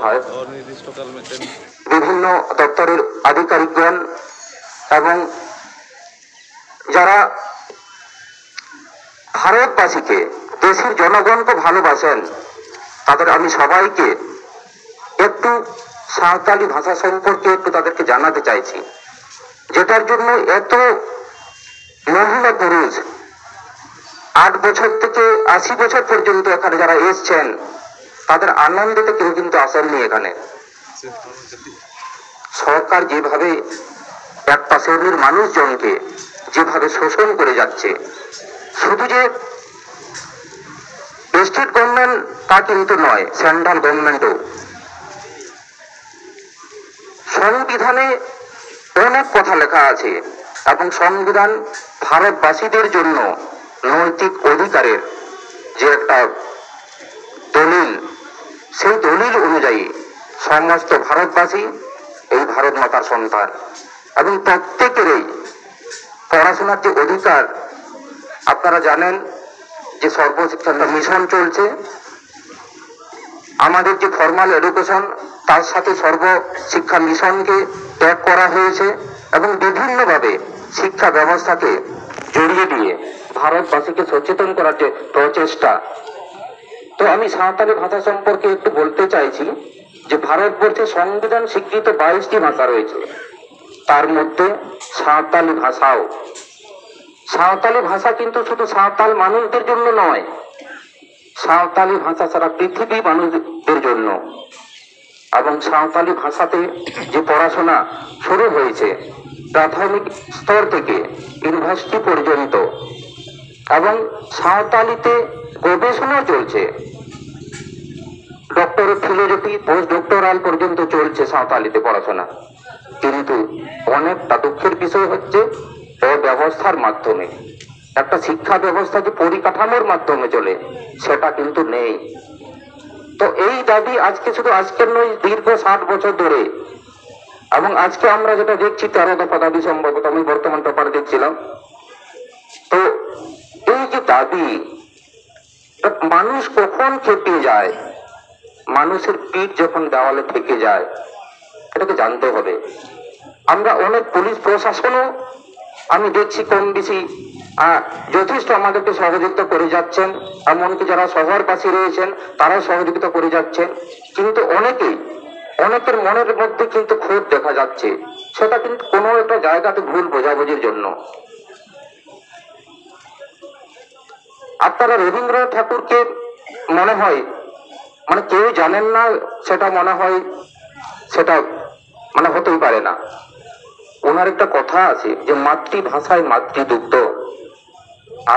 হয় বিভিন্ন দপ্তরের আধিকারিকগণ এবং যারা ভারতবাসীকে দেশের জনগণকে ভালোবাসেন তাদের আমি সবাইকে একটু সাঁওতালি ভাষা সম্পর্কে একটু তাদেরকে জানাতে চাইছি, যেটার জন্য এত মহিলা পুরুষ 8 বছর থেকে 80 বছর পর্যন্ত এখানে যারা এসছেন তাদের আনন্দিতে কেউ কিন্তু আসেননি। এখানে সরকার যেভাবে একটা শ্রেণীর মানুষজনকে যেভাবে শোষণ করে যাচ্ছে, শুধু যে স্টেট গভর্নমেন্ট তা কিন্তু নয়, সেন্ট্রাল গভর্নমেন্টও। সংবিধানে অনেক কথা লেখা আছে এবং সংবিধান ভারতবাসীদের জন্য নৈতিক অধিকারের যে একটা দলিল, সেই দলিল অনুযায়ী সমস্ত ভারতবাসী এই ভারত মাতার সন্তান এবং প্রত্যেকেরই পড়াশোনার যে অধিকার। আপনারা জানেন যে সর্বশিক্ষা মিশন চলছে, আমাদের যে ফর্মাল এডুকেশন তার সাথে সর্বশিক্ষা মিশনকে ত্যাগ করা হয়েছে এবং বিভিন্নভাবে শিক্ষা ব্যবস্থাকে জড়িয়ে দিয়ে ভারতবাসীকে সচেতন করার যে প্রচেষ্টা। তো আমি সাঁওতালি ভাষা সম্পর্কে একটু বলতে চাইছি যে ভারতবর্ষে সংবিধান স্বীকৃত 22টি ভাষা রয়েছে, তার মধ্যে সাঁওতালি ভাষাও। সাঁওতালি ভাষা কিন্তু শুধু সাঁওতাল মানুষদের জন্য নয়, সাঁওতালি ভাষা সারা পৃথিবী মানুষদের জন্য। এবং সাঁওতালি ভাষাতে যে পড়াশোনা শুরু হয়েছে প্রাথমিক স্তর থেকে ইউনিভার্সিটি পর্যন্ত, এবং সাঁওতালিতে গবেষণা চলছে, ডক্টর ফিলোসফি পোস্ট ডক্টরাল পর্যন্ত চলছে সাঁওতালিতে পড়াশোনা। কিন্তু অনেকটা দুঃখের বিষয় হচ্ছে অব্যবস্থার মাধ্যমে একটা শিক্ষা ব্যবস্থা যে পরিকাঠামোর মাধ্যমে চলে সেটা কিন্তু নেই। তো এই দাবি আজকে শুধু আজকের নয়, দীর্ঘ 60 বছর ধরে। এবং আজকে আমরা যেটা দেখছি 13 দফা দাবি, সম্ভবত আমি বর্তমান পেপারে দেখছিলাম। তো এই যে দাবি, মানুষ কখন খেপে যায়, মানুষের পিঠ যখন দেওয়ালে ঠেকে যায়, এটাকে জানতে হবে। আমরা অনেক পুলিশ প্রশাসনও আমি দেখছি কম বেশি যথেষ্ট আমাদেরকে সহযোগিতা করে যাচ্ছেন, এমনকি যারা শহরবাসী রয়েছেন তারাও সহযোগিতা করে যাচ্ছেন। কিন্তু অনেকের মনের মধ্যে কিন্তু ক্ষোভ দেখা যাচ্ছে, সেটা কিন্তু কোনো একটা জায়গাতে ভুল বোঝাবুঝির জন্য। আপনারা রবীন্দ্রনাথ ঠাকুরকে মনে হয় কেউ জানেন না, সেটা মনে হয় সেটা হতেই পারে না। ওনার একটা কথা আছে যে মাতৃভাষায় মাতৃদুগ্ধ।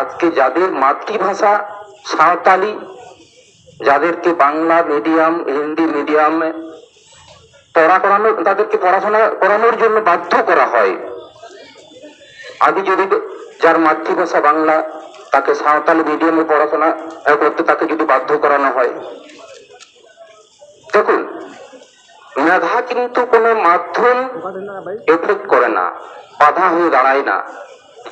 আজকে যাদের মাতৃভাষা সাঁওতালি, যাদেরকে বাংলা মিডিয়াম হিন্দি মিডিয়ামে করানো, তাদেরকে পড়াশোনা করানোর জন্য বাধ্য করা হয়। আগে যদি যার মাতৃভাষা বাংলা তাকে সাঁওতালি মিডিয়ামে পড়াশোনা করতে তাকে যদি বাধ্য করানো হয়, দেখুন মেধা কিন্তু কোনো মাধ্যম এফেক্ট করে না, বাধা হয়ে দাঁড়ায় না।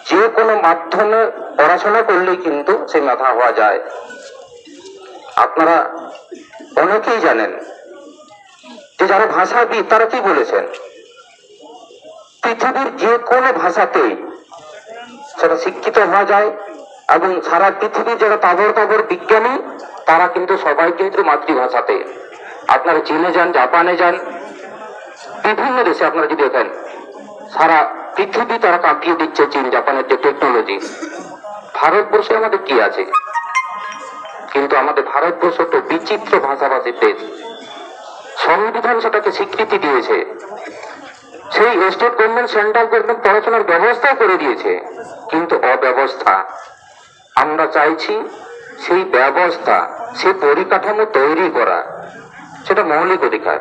যে কোনো মাধ্যমে পড়াশোনা করলেই কিন্তু সে মেধা হওয়া যায়। আপনারা অনেকেই জানেন যে যারা ভাষাবিদ তারা কি বলেছেন, পৃথিবীর যে কোনো ভাষাতেই সেটা শিক্ষিত হওয়া যায় এবং সারা পৃথিবীর যারা তাবর বিজ্ঞানী তারা কিন্তু সবাই কিন্তু মাতৃভাষাতে। আপনারা চীনে যান, জাপানে যান, বিভিন্ন দেশে আপনারা যদি দেখেন সারা পৃথিবী তারা কাঁপিয়ে দিচ্ছে চীন জাপানের যে টেকনোলজি। ভারতবর্ষে আমাদের কি আছে? কিন্তু আমাদের ভারতবর্ষ তো বিচিত্র ভাষাভাষী দেশ, সংবিধান সেটাকে স্বীকৃতি দিয়েছে। সেই স্টেট গভর্নমেন্ট সেন্ট্রাল গভর্নমেন্ট পড়াশোনার ব্যবস্থাও করে দিয়েছে, কিন্তু অব্যবস্থা। আমরা চাইছি সেই ব্যবস্থা, সেই পরিকাঠামো তৈরি করা, সেটা মৌলিক অধিকার।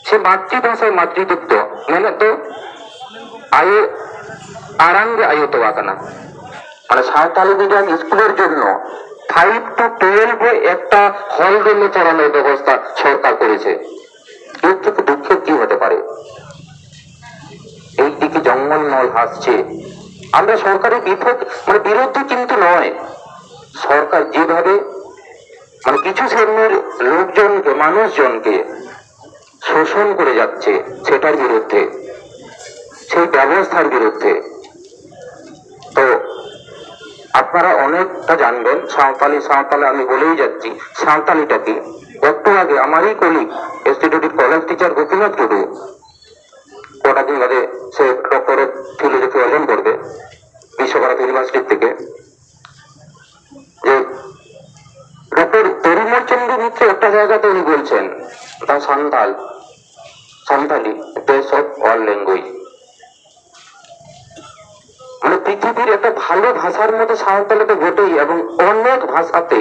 সে মাতৃভাষায় মাতৃদুগ্ধ মানে তো আরাঙ্গে আয়ত বাকানা, সাঁওতালি মিডিয়াম স্কুলের জন্য 5 to 12 একটা হল রুমে পড়ানোর ব্যবস্থা সরকার করেছে। এর থেকে দুঃখের কি হতে পারে? এই দিকে জঙ্গলমহল হাসছে। আমরা সরকারের বিরুদ্ধে কিন্তু নয়, সরকার যেভাবে মানে কিছু শ্রেণীর লোকজনকে, মানুষজনকে শোষণ করে যাচ্ছে, সেটার বিরুদ্ধে, সেই ব্যবস্থার বিরুদ্ধে। তো আপনারা অনেকটা জানবেন সাঁওতালে আমি বলেই যাচ্ছি সাঁওতালিটা কি। একটু আগে আমারই কলিগ ইনস্টিটিউটের কলেজ টিচার গোপীনাথ টুডু কটা দিন বাদে সে ডক্টরেট ফিলোজফি অর্জন করবে বিশ্বভারতী ইউনিভার্সিটি থেকে, যে ডক্টর তরুমল চন্দ্র মিত্র একটা জায়গাতে উনি বলছেন তা Santali base of all language, মানে পৃথিবীর একটা ভালো ভাষার মধ্যে সাঁওতালি তো বটেই, এবং অনেক ভাষাতে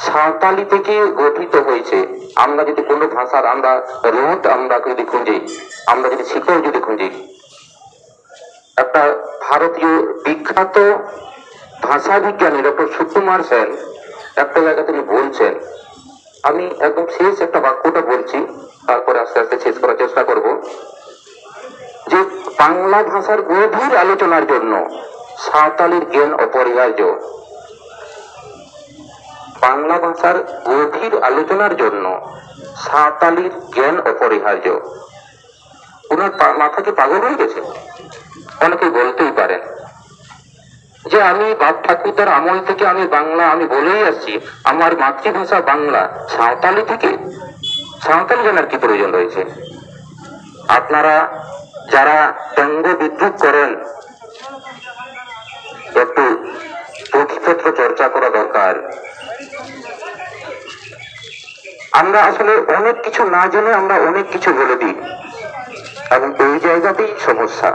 সাঁওতালি থেকে গঠিত হয়েছে। আমরা যদি কোনো ভাষার আমরা রুট আমরা যদি খুঁজি, আমরা যদি শিকড় যদি খুঁজি, একটা ভারতীয় বিখ্যাত ভাষা বিজ্ঞানী ডক্টর সুকুমার সেন একটা জায়গায় তিনি বলছেন, আমি একদম শেষ একটা বাক্যটা বলছি, তারপরে আস্তে আস্তে শেষ করার চেষ্টা করব, যে বাংলা ভাষার গভীর আলোচনার জন্য সাঁওতালির জ্ঞান অপরিহার্য। বাংলা ভাষার গভীর আলোচনার জন্য সাঁওতালির জ্ঞান অপরিহার্য। ওনার মাথা কি পাগল হয়ে গেছে? অনেকে বলতেই পারেন যে আমি বাপ ঠাকুরদার আমল থেকে আমি বাংলা আমি বলেই আসছি, আমার মাতৃভাষা বাংলা, সাঁওতালি থেকে সাঁওতালি জানার কি প্রয়োজন রয়েছে? আপনারা যারা ব্যঙ্গ বিদ্রুপ করেন একটু পুঁথিপত্র চর্চা করা দরকার। আমরা আসলে অনেক কিছু না জেনে আমরা অনেক কিছু বলে দিই, এবং এই জায়গাতেই সমস্যা।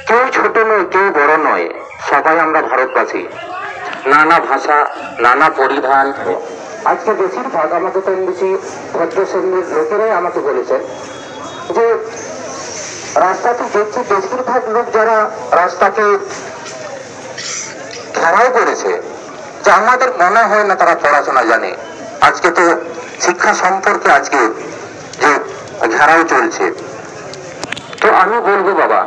কেউ ছোট নয়, কেউ বড় নয়, সবাই আমরা ভারতবাসী। নানা ভাষা, নানা পরিধান। আজকে বেশিরভাগ আমাকে কম বেশি ভদ্র শ্রেণীর লোকেরাই আমাকে বলেছেন যে রাস্তাতে দেখছি বেশিরভাগ লোক যারা রাস্তাকে ঘেরাও করেছে, যে আমাদের মনে হয় না তারা পড়াশোনা জানে। আজকে তো শিক্ষা সম্পর্কে আজকে যে ঘেরাও চলছে, তো আমি বলবো বাবা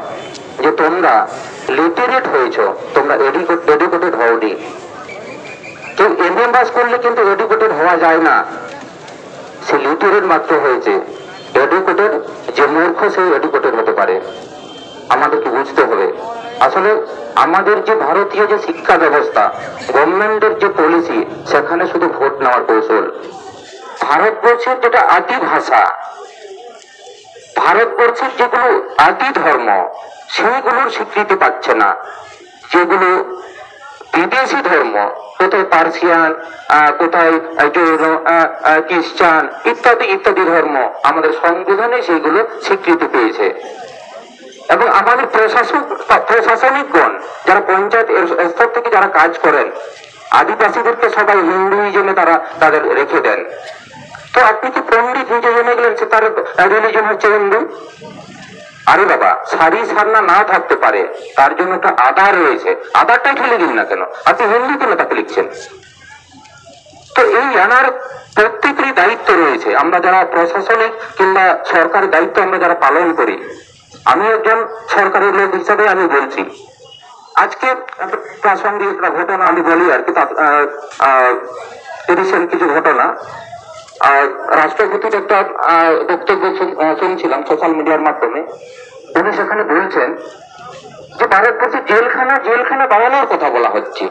যে তোমরা লিটারেট হয়েছ, তোমরা এডুকেটেড হওনি। কেউ এমএ পাস করলে কিন্তু এডুকেটেড হওয়া যায় না, সে লিটারেট মাত্র হয়েছে। এডুকেটেড যে মূর্খ সেই এডুকেটেড হতে পারে। আমাদেরকে বুঝতে হবে আসলে আমাদের যে ভারতীয় যে শিক্ষা ব্যবস্থা, গভর্নমেন্টের যে পলিসি, সেখানে শুধু ভোট নেওয়ার কৌশল। ভারতবর্ষের যেটা আদি ভাষা, ভারতবর্ষের যেগুলো আদি ধর্ম, সেইগুলোর স্বীকৃতি পাচ্ছে না। যেগুলো বিদেশি ধর্ম, কোথায় পার্সিয়ান, কোথায় জৈন, খ্রিস্টান ইত্যাদি ইত্যাদি ধর্ম, আমাদের সংবিধানে সেইগুলো স্বীকৃতি পেয়েছে। এবং আমাদের প্রশাসনিকগণ যারা পঞ্চায়েত স্তর থেকে যারা কাজ করেন, আদিবাসীদেরকে সবাই হিন্দুইজমে তারা তাদের রেখে দেন। তো আপনি কি পন্ডিত নিজে জেনে গেলেন যে তার রিলিজন হচ্ছে হিন্দু? আরে বাবা, সারি সারনা না থাকতে পারে, তার জন্য একটা আধার রয়েছে, আধারটাই ঠেলে দিন না কেন, আপনি হিন্দু কেন তাকে লিখছেন? তো এই আনার প্রত্যেকেরই দায়িত্ব রয়েছে। আমরা যারা প্রশাসনিক কিংবা সরকারের দায়িত্ব আমরা যারা পালন করি, আমি একজন সরকারি লোক হিসাবে আমি বলছি, আজকে প্রাসঙ্গিক একটা ঘটনা আমি বলি আর কি, রিসেন্ট কিছু ঘটনা। রাষ্ট্রপতির একটা বক্তব্য শুনছিলাম সোশ্যাল মিডিয়ার মাধ্যমে। উনি সেখানে বলছেন যে ভারতবর্ষে জেলখানা বানানোর কথা বলা হচ্ছে,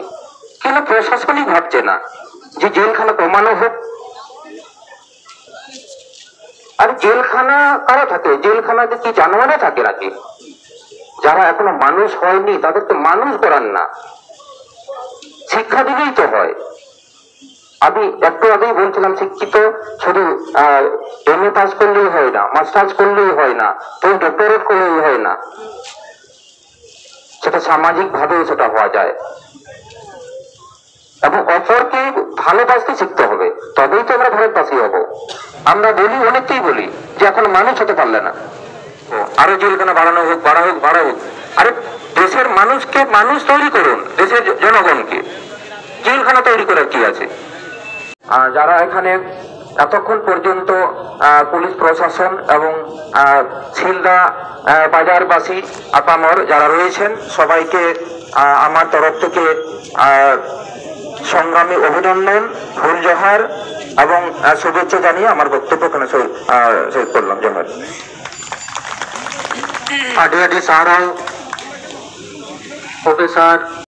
কিন্তু প্রশাসনই ভাবছে না যে জেলখানা কমানো হোক। আর জেলখানা কারা থাকে? জেলখানাতে কি জানোয়ারে থাকে নাকি? যারা এখনো মানুষ হয়নি তাদেরকে মানুষ করান না, শিক্ষা দিলেই তো হয়। আমি একটু আগেই বলছিলাম, শিক্ষিত শুধু এমএ পাস করলেই হয় না, মাস্টার্স করলেই হয় না, তো ডক্টরেট করলেই হয় না, সেটা সামাজিক ভাবেও সেটা হওয়া যায়। এবং অপরকে ভালোবাসতে শিখতে হবে, তবেই তো আমরা ভারতবাসী হব। আমরা বলি, অনেককেই বলি যে এখন মানুষ হতে পারলে না, আরো জেলখানা বাড়ানো হোক, বাড়া হোক। আরে দেশের মানুষকে মানুষ তৈরি করুন, দেশের জনগণকে। জেলখানা তৈরি করার কি আছে? যারা এখানে এতক্ষণ পর্যন্ত পুলিশ প্রশাসন এবং শিলদা বাজারবাসী আপামর যারা রয়েছেন, সবাইকে আমার তরফ থেকে সংগ্রামী অভিনন্দন, ফুল জোহার এবং শুভেচ্ছা জানিয়ে আমার বক্তব্য এখানে শেষ করলাম। জোহার। আডি আডি সারাও প্রফেসর